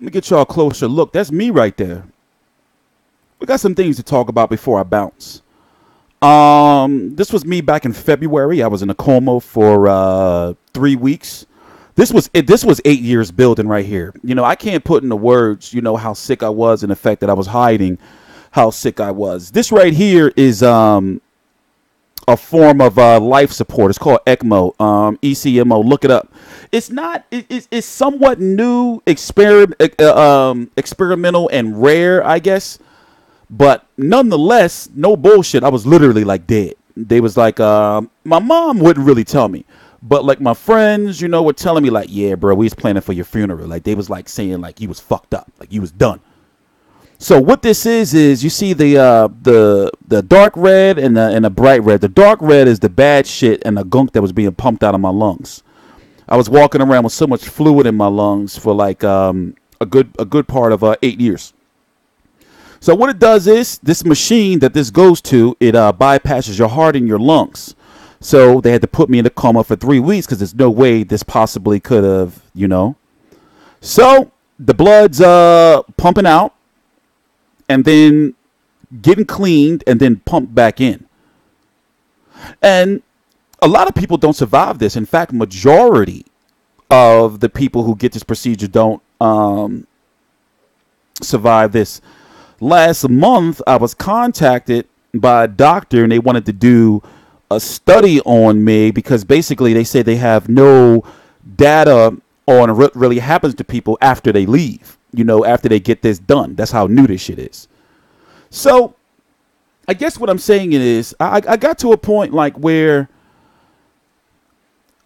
me get y'all a closer look. That's me right there. We got some things to talk about before I bounce. This was me back in February. I was in a coma for 3 weeks. This was 8 years building right here. I can't put into words, how sick I was and the fact that I was hiding how sick I was. This right here is a form of life support. It's called ECMO, ECMO. Look it up. It's not. It's somewhat new, experimental and rare, I guess. But nonetheless, no bullshit. I was literally like dead. They was like, my mom wouldn't really tell me. But like my friends, were telling me like, yeah, bro, we was planning for your funeral. Like they was like saying like you was fucked up, like you was done. So what this is you see the dark red and the bright red. The dark red is the bad shit and the gunk that was being pumped out of my lungs. I was walking around with so much fluid in my lungs for like a good part of 8 years. So what it does is this machine that this goes to, it bypasses your heart and your lungs. So they had to put me in a coma for 3 weeks because there's no way this possibly could have, So the blood's pumping out and then getting cleaned and then pumped back in. And a lot of people don't survive this. In fact, majority of the people who get this procedure don't survive this. Last month, I was contacted by a doctor and they wanted to do a study on me because basically they say they have no data on what really happens to people after they leave, after they get this done. That's how new this shit is. So I guess what I'm saying is I got to a point like where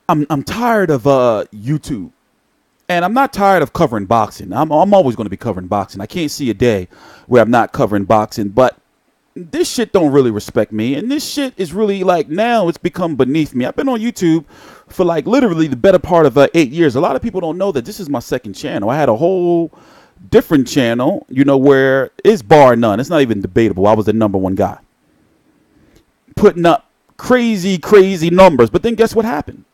I'm tired of YouTube. And I'm not tired of covering boxing. I'm always going to be covering boxing. I can't see a day where I'm not covering boxing. But this shit don't really respect me. And this shit is really like now it's become beneath me. I've been on YouTube for like literally the better part of 8 years. A lot of people don't know that this is my second channel. I had a whole different channel, where it's bar none. It's not even debatable. I was the #1 guy. Putting up crazy numbers. But then guess what happened?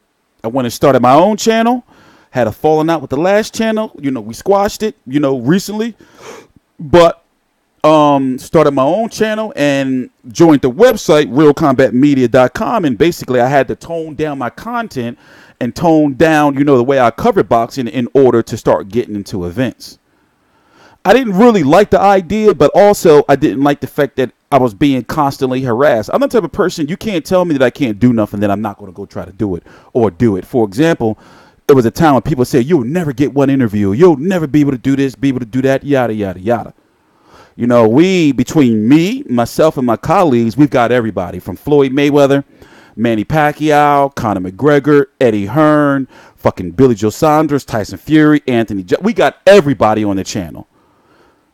I went and started my own channel. Had a falling out with the last channel. We squashed it, recently. But started my own channel and joined the website, realcombatmedia.com. And basically, I had to tone down my content and tone down, the way I covered boxing in order to start getting into events. I didn't really like the idea, but also I didn't like the fact that I was being constantly harassed. I'm the type of person, you can't tell me that I can't do nothing, then I'm not going to go try to do it or do it. For example, it was a time when people said, you'll never get one interview. You'll never be able to do this, be able to do that, yada, yada, yada. Between me, myself, and my colleagues, we've got everybody from Floyd Mayweather, Manny Pacquiao, Conor McGregor, Eddie Hearn, fucking Billy Joe Saunders, Tyson Fury, we got everybody on the channel.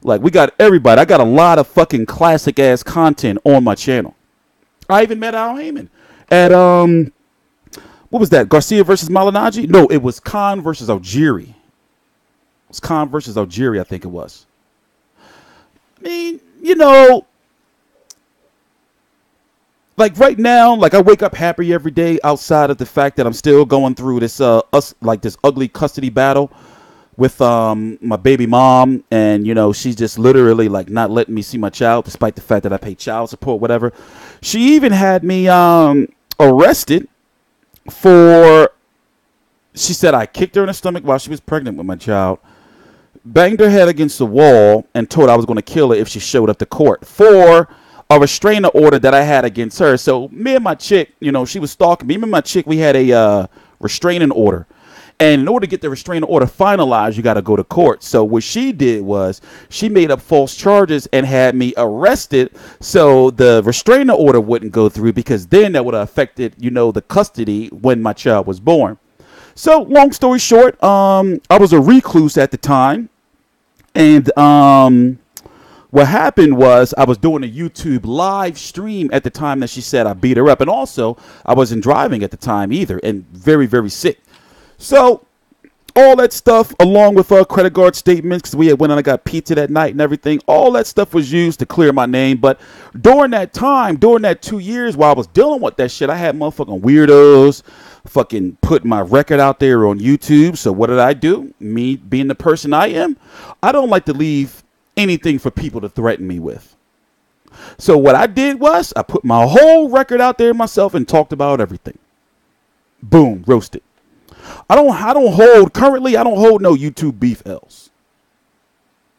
Like, we got everybody. I got a lot of fucking classic-ass content on my channel. I even met Al Heyman at, what was that? Garcia versus Malignaggi? No, it was Khan versus Algieri. It was Khan versus Algieri, I think it was. I mean, like right now, like I wake up happy every day outside of the fact that I'm still going through this, this ugly custody battle with my baby mom. And, she's just literally like not letting me see my child despite the fact that I pay child support, whatever. She even had me arrested. She said I kicked her in the stomach while she was pregnant with my child, banged her head against the wall, and told I was going to kill her if she showed up to court for a restraining order that I had against her. So me and my chick, she was stalking me. Me and my chick, we had a restraining order. And in order to get the restraining order finalized, you got to go to court. So what she did was she made up false charges and had me arrested so the restraining order wouldn't go through, because then that would have affected, the custody when my child was born. So long story short, I was a recluse at the time. And what happened was I was doing a YouTube live stream at the time that she said I beat her up. And also I wasn't driving at the time either, and very, very sick. So all that stuff, along with credit card statements, because we had went and I got pizza that night and everything. All that stuff was used to clear my name. But during that time, during that 2 years while I was dealing with that shit, I had motherfucking weirdos fucking put my record out there on YouTube. So what did I do? Me being the person I am, I don't like to leave anything for people to threaten me with. So what I did was I put my whole record out there myself and talked about everything. Boom, roasted. I don't hold no YouTube beef else.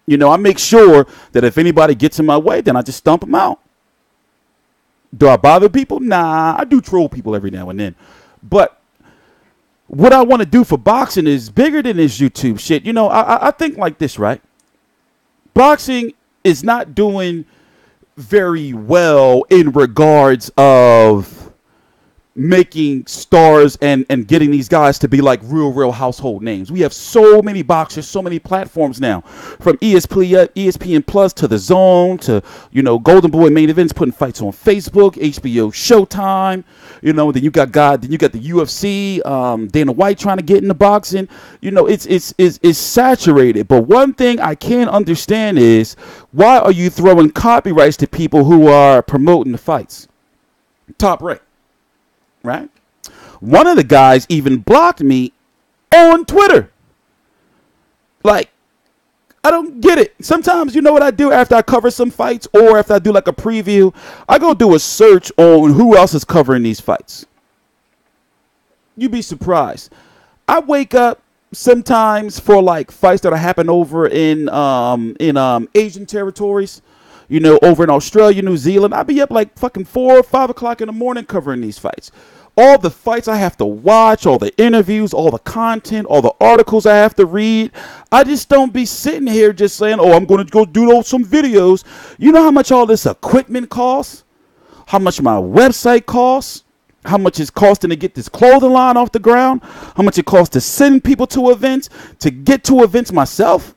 You know, I make sure that if anybody gets in my way, then I just stomp them out. Do I bother people? Nah, I do troll people every now and then. But what I want to do for boxing is bigger than this YouTube shit. You know, I think like this, right? Boxing is not doing very well in regards of making stars and getting these guys to be like real household names. We have so many boxers, so many platforms now, from ESPN Plus to The Zone to, you know, Golden Boy main events, putting fights on Facebook, HBO Showtime, you know, then you got the UFC, Dana White trying to get into boxing. You know, it's saturated. But one thing I can't understand is, why are you throwing copyrights to people who are promoting the fights? Top Rank. Right? One of the guys even blocked me on Twitter. Like, I don't get it. Sometimes, you know what I do after I cover some fights, or after I do like a preview, I go do a search on who else is covering these fights. You'd be surprised. I wake up sometimes for like fights that are happening over in Asian territories. You know, over in Australia, New Zealand, I'd be up like fucking 4 or 5 o'clock in the morning covering these fights. All the fights I have to watch, all the interviews, all the content, all the articles I have to read. I just don't be sitting here just saying, oh, I'm going to go do some videos. You know how much all this equipment costs? How much my website costs? How much it's costing to get this clothing line off the ground? How much it costs to send people to events, to get to events myself?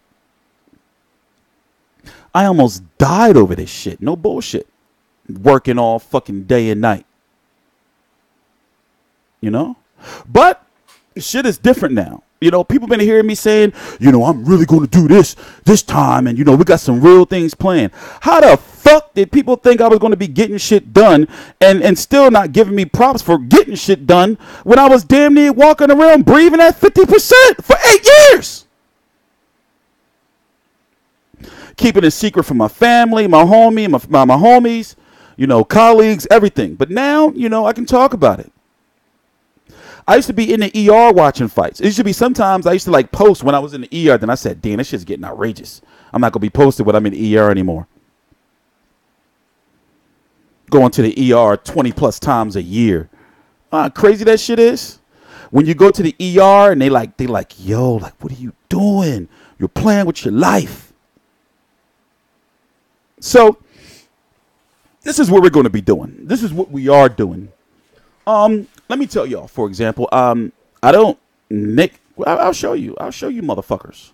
I almost died over this shit. No bullshit. Working all fucking day and night. You know? But shit is different now. You know, people been hearing me saying, you know, I'm really going to do this time. And, you know, we got some real things planned. How the fuck did people think I was going to be getting shit done and still not giving me props for getting shit done when I was damn near walking around breathing at 50% for 8 years? Keeping it secret from my family, my homies, you know, colleagues, everything. But now, you know, I can talk about it. I used to be in the ER watching fights. It used to be sometimes I used to like post when I was in the ER. Then I said, damn, this shit's getting outrageous. I'm not going to be posted when I'm in the ER anymore. Going to the ER 20 plus times a year. Crazy that shit is. When you go to the ER and they like, yo, like, what are you doing? You're playing with your life. So this is what we're going to be doing. This is what we are doing. Let me tell y'all, for example, I don't make, I'll show you motherfuckers.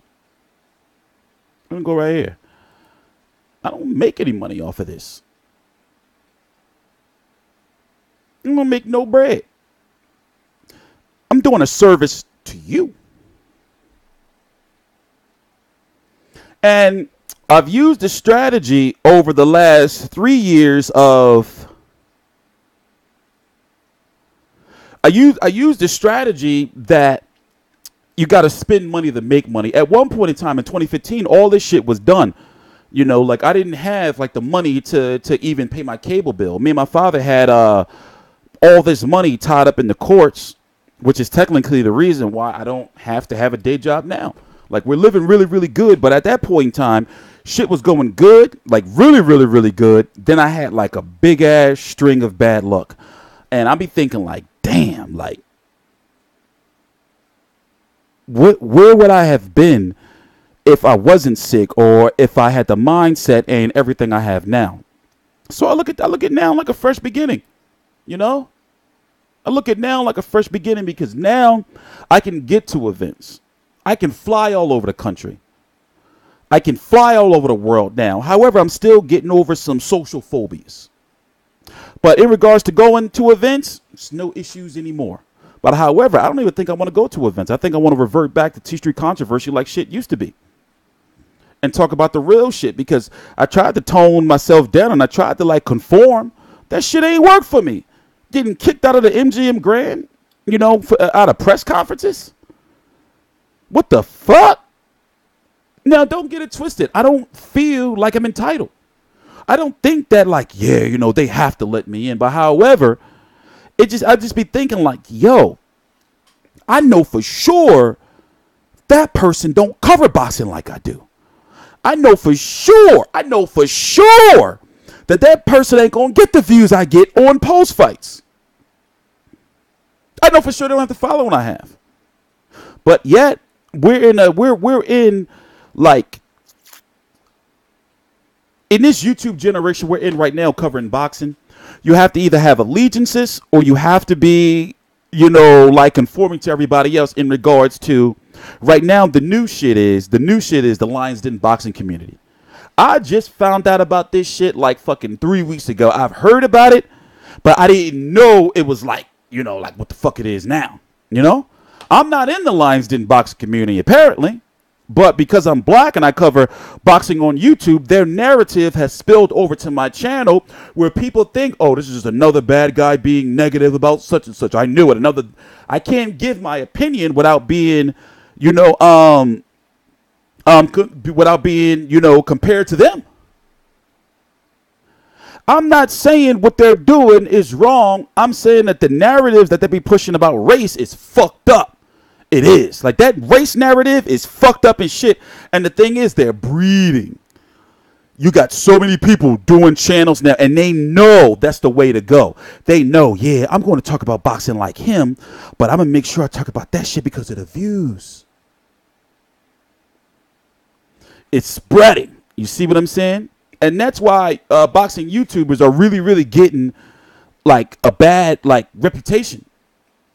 I'm going to go right here. I don't make any money off of this. I'm going to make no bread. I'm doing a service to you. And I've used the strategy over the last 3 years of I used the strategy that you got to spend money to make money. At one point in time in 2015, all this shit was done. You know, like I didn't have like the money to even pay my cable bill. Me and my father had all this money tied up in the courts, which is technically the reason why I don't have to have a day job now. Like we're living really, really good. But at that point in time, shit was going good, like really, really, really good. Then I had like a big ass string of bad luck. And I'll be thinking like, damn, like, where would I have been if I wasn't sick or if I had the mindset and everything I have now? So I look at now like a fresh beginning, you know? I look at now like a fresh beginning because now I can get to events. I can fly all over the country. I can fly all over the world now. However, I'm still getting over some social phobias. But in regards to going to events, it's no issues anymore. But however, I don't even think I want to go to events. I think I want to revert back to TstreeT controversy like shit used to be. And talk about the real shit, because I tried to tone myself down and I tried to like conform. That shit ain't work for me. Getting kicked out of the MGM Grand, you know, out of press conferences. What the fuck? Now, don't get it twisted. I don't feel like I'm entitled. I don't think that like, yeah, you know, they have to let me in. But however, I just be thinking like, yo, I know for sure that person don't cover boxing like I do. I know for sure that person ain't going to get the views I get on post fights. I know for sure they don't have the following I have. But yet, we're in like, in this YouTube generation we're in right now covering boxing, you have to either have allegiances or you have to be, you know, like conforming to everybody else in regards to, right now, the new shit is the Lions Den boxing community. I just found out about this shit like fucking 3 weeks ago. I've heard about it, but I didn't know it was like, you know, like what the fuck it is now. You know, I'm not in the Lions Den boxing community apparently, but because I'm black and I cover boxing on YouTube, their narrative has spilled over to my channel where people think, oh, this is just another bad guy being negative about such and such. I knew it. I can't give my opinion without being, you know, without being, you know, compared to them. I'm not saying what they're doing is wrong. I'm saying that the narratives that they be pushing about race is fucked up. It is. Like, that race narrative is fucked up and shit. And the thing is, they're breeding. You got so many people doing channels now, and they know that's the way to go. They know, yeah, I'm going to talk about boxing like him, but I'm going to make sure I talk about that shit because of the views. It's spreading. You see what I'm saying? And that's why boxing YouTubers are really, really getting like a bad like reputation,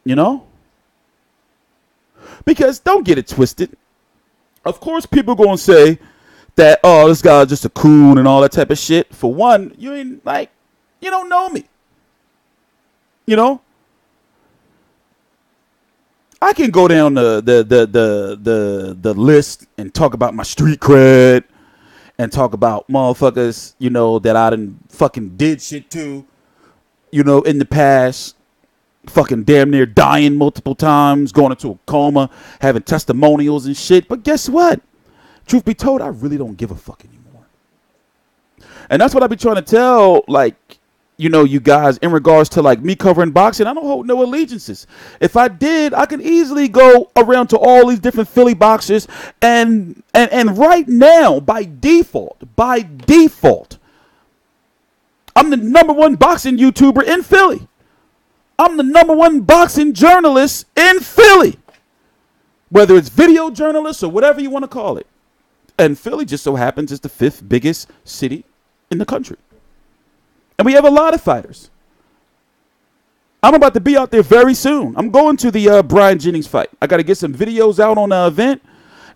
you know? Because don't get it twisted. Of course, people going to say that, oh, this guy's just a coon and all that type of shit. For one, you ain't like, you don't know me. You know? I can go down the list and talk about my street cred and talk about motherfuckers, you know, that I done fucking did shit to, you know, in the past. Fucking damn near dying multiple times, going into a coma, having testimonials and shit. But guess what? Truth be told, I really don't give a fuck anymore. And that's what I be trying to tell, like, you know, you guys, in regards to like me covering boxing. I don't hold no allegiances. If I did, I could easily go around to all these different Philly boxers, and right now, by default, I'm the #1 boxing YouTuber in Philly. I'm the #1 boxing journalist in Philly, whether it's video journalist or whatever you want to call it. And Philly just so happens is the 5th biggest city in the country. And we have a lot of fighters. I'm about to be out there very soon. I'm going to the Brian Jennings fight. I got to get some videos out on the event.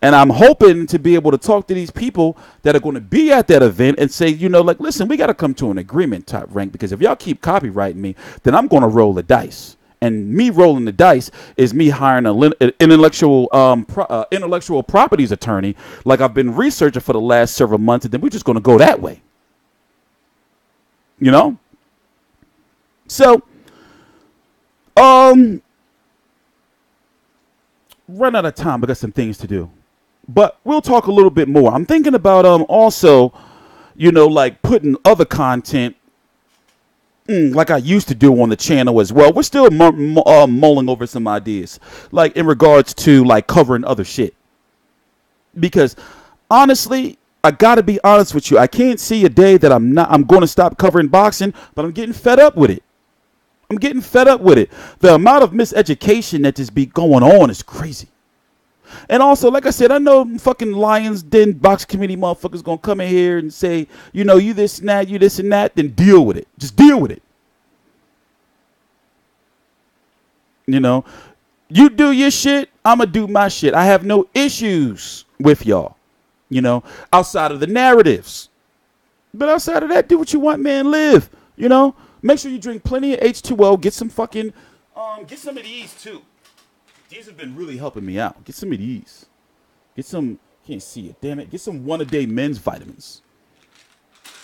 And I'm hoping to be able to talk to these people that are going to be at that event and say, you know, like, listen, we got to come to an agreement, Top Rank, because if y'all keep copyrighting me, then I'm going to roll the dice. And me rolling the dice is me hiring an intellectual properties attorney, like I've been researching for the last several months, and then we're just going to go that way. You know? So, run out of time. I got some things to do. But we'll talk a little bit more. I'm thinking about also, you know, like putting other content like I used to do on the channel as well. We're still mulling over some ideas, like in regards to like covering other shit. Because honestly, I gotta be honest with you. I can't see a day that I'm going to stop covering boxing, but I'm getting fed up with it. The amount of miseducation that just be going on is crazy. And also, like I said, I know fucking Lions Den box committee motherfuckers gonna come in here and say, you know, you this and that, then deal with it. Just deal with it. You know, you do your shit, I'ma do my shit. I have no issues with y'all, you know, outside of the narratives. But outside of that, do what you want, man, live, you know. Make sure you drink plenty of H2O, get some fucking Get some of these too. These have been really helping me out. Get some of these. Get some. Can't see it. Damn it. Get some one-a-day men's vitamins.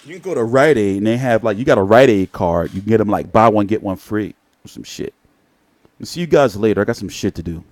You can go to Rite Aid and they have like you got a Rite Aid card. You can get them like buy one get one free or some shit. I'll see you guys later. I got some shit to do.